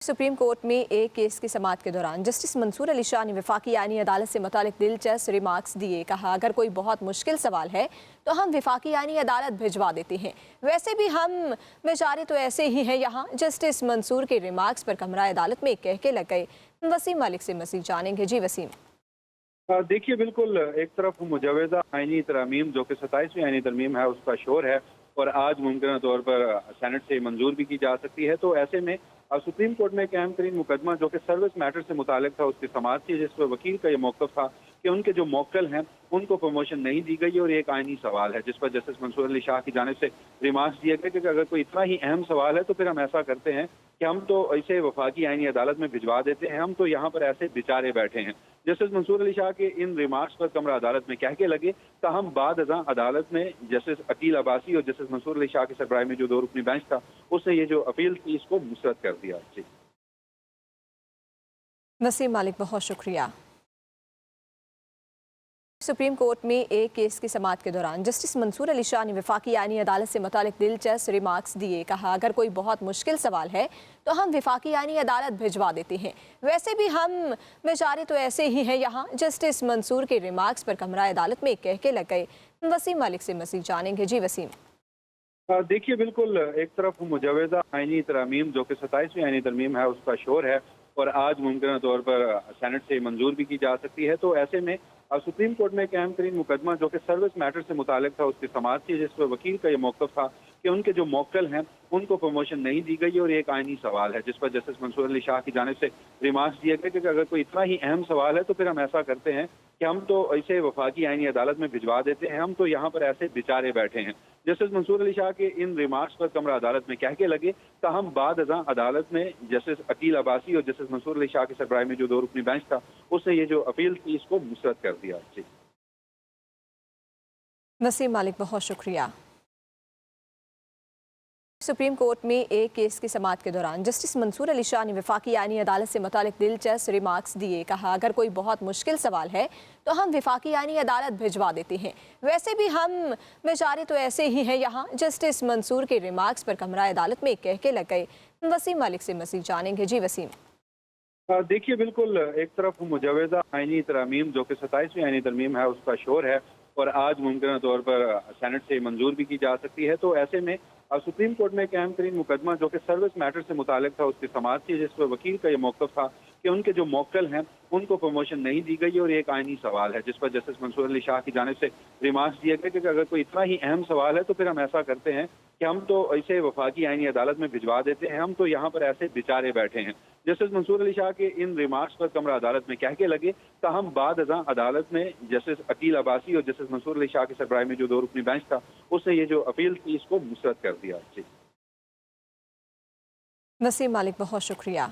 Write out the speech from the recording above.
Supreme court में एक case की समाअत के दौरान जस्टिस मंसूर अली शाह ने वफाकी आईनी अदालत से मुतालिक दिलचस्प रिमार्क्स दिए। कहा, अगर कोई बहुत मुश्किल सवाल है तो हम वफाकी आईनी अदालत भिजवा देते हैं। वैसे भी हम बेचारे तो ऐसे ही हैं यहाँ। जस्टिस मंसूर के रिमार्क्स पर कमरा अदालत में कह के लग गए। वसीम मालिक से मज़ीद जानेंगे। जी वसीम। देखिए, बिल्कुल एक तरफ मुजवज़ा आईनी तरमीम जो कि 27वीं आईनी तरमीम है उसका शोर है और आज मुमकिन तौर पर सेनेट से मंजूर भी की जा सकती है। तो ऐसे में अब सुप्रीम कोर्ट में एक अहम तरीन मुकदमा जो कि सर्विस मैटर से मुतालिक था उसकी समाअत थी, जिस पर वकील का ये मौक़िफ़ था कि उनके जो मौक्कल हैं उनको प्रमोशन नहीं दी गई और एक आईनी सवाल है जिस पर जस्टिस मंसूर अली शाह की जानिब से रिमार्क्स दिए गए कि अगर कोई इतना ही अहम सवाल है तो फिर हम ऐसा करते हैं कि हम तो इसे वफाकी आईनी अदालत में भिजवा देते हैं, हम तो यहाँ पर ऐसे बेचारे बैठे हैं। जस्टिस मंसूर अली शाह के इन रिमार्क्स पर कमरा अदालत में कह के लगे ताहम बाद अज़ां अदालत में जस्टिस अकील अब्बासी और जस्टिस मंसूर अली शाह की सरबराही में जो दो रुकनी बेंच था उसने ये जो अपील थी इसको मुस्तरद कर दिया। जी वसीम मालिक, बहुत शुक्रिया। सुप्रीम कोर्ट में एक केस की समाअत के दौरान जस्टिस मंसूर अली शाह ने वफाकी आईनी अदालत से मुतालिक दिलचस्प रिमार्क्स दिए। कहा, अगर कोई बहुत मुश्किल सवाल है तो हम वफाकी आईनी अदालत भिजवा देते हैं। वैसे भी हम बेचारे तो ऐसे ही हैं यहाँ। जस्टिस मंसूर के रिमार्क्स पर कमरा अदालत में कह के लग गए। वसीम मालिक से मज़ीद जानेंगे। जी वसीम। देखिए, बिल्कुल एक तरफ मुजवज़ा आईनी तरमीम जो कि 27वीं आईनी तरमीम है उसका शोर है और आज मुमकिन तौर पर सेनेट से मंजूर भी की जा सकती है। तो ऐसे में अब सुप्रीम कोर्ट में एक अहम तरीन मुकदमा जो कि सर्विस मैटर से मुतालिक था उसकी समाअत थी, जिस पर वकील का ये मौक़िफ़ था कि उनके जो मौक्कल हैं उनको प्रमोशन नहीं दी गई और एक आईनी सवाल है जिस पर जस्टिस मंसूर अली शाह की जानिब से रिमार्क्स दिए गए कि अगर कोई इतना ही अहम सवाल है तो फिर हम ऐसा करते हैं कि हम तो इसे वफाकी आईनी अदालत में भिजवा देते हैं, हम तो यहाँ पर ऐसे बेचारे बैठे हैं। जस्टिस मंसूर अली शाह के इन रिमार्क्स पर कमरा अदालत में कह के लगे ताहम बाद अज़ां अदालत में जस्टिस अकील अब्बासी और जस्टिस मंसूर अली शाह की सरबराही में जो दो रुकनी बेंच था उसने ये जो अपील थी इसको मुस्तरद कर दिया। जी वसीम मालिक, बहुत शुक्रिया। सुप्रीम कोर्ट में एक केस की समाअत के दौरान जस्टिस मंसूर अली शाह ने वफाकी आईनी अदालत से मुतालिक दिलचस्प रिमार्क्स दिए। कहा, अगर कोई बहुत मुश्किल सवाल है तो हम वफाकी आईनी अदालत भिजवा देते हैं। वैसे भी हम बेचारे तो ऐसे ही हैं यहाँ। जस्टिस मंसूर के रिमार्क्स पर कमरा अदालत में कह के लग गए। वसीम मालिक से मज़ीद जानेंगे। जी वसीम। देखिए, बिल्कुल एक तरफ मुजवज़ा आईनी तरमीम जो कि 27वीं आईनी तरमीम है उसका शोर है और आज मुमकिन तौर पर सेनेट से मंजूर भी की जा सकती है। तो ऐसे में अब सुप्रीम कोर्ट में एक अहम तरीन मुकदमा जो कि सर्विस मैटर से मुतालिक था उसकी समाअत थी, जिस पर वकील का ये मौक़िफ़ था कि उनके जो मौक्कल हैं उनको प्रमोशन नहीं दी गई और एक आईनी सवाल है जिस पर जस्टिस मंसूर अली शाह की जानिब से रिमार्क्स दिए गए कि अगर कोई इतना ही अहम सवाल है तो फिर हम ऐसा करते हैं कि हम तो इसे वफाकी आईनी अदालत में भिजवा देते हैं, हम तो यहाँ पर ऐसे बेचारे बैठे हैं। जस्टिस मंसूर अली शाह के इन रिमार्क्स पर कमरा अदालत में कह के लगे ताहम बाद अज़ां अदालत में जस्टिस अकील अब्बासी और जस्टिस मंसूर अली शाह की सरबराही में जो दो रुकनी बेंच था उसने ये जो अपील थी इसको मुस्तरद कर दिया। जी वसीम मालिक, बहुत शुक्रिया।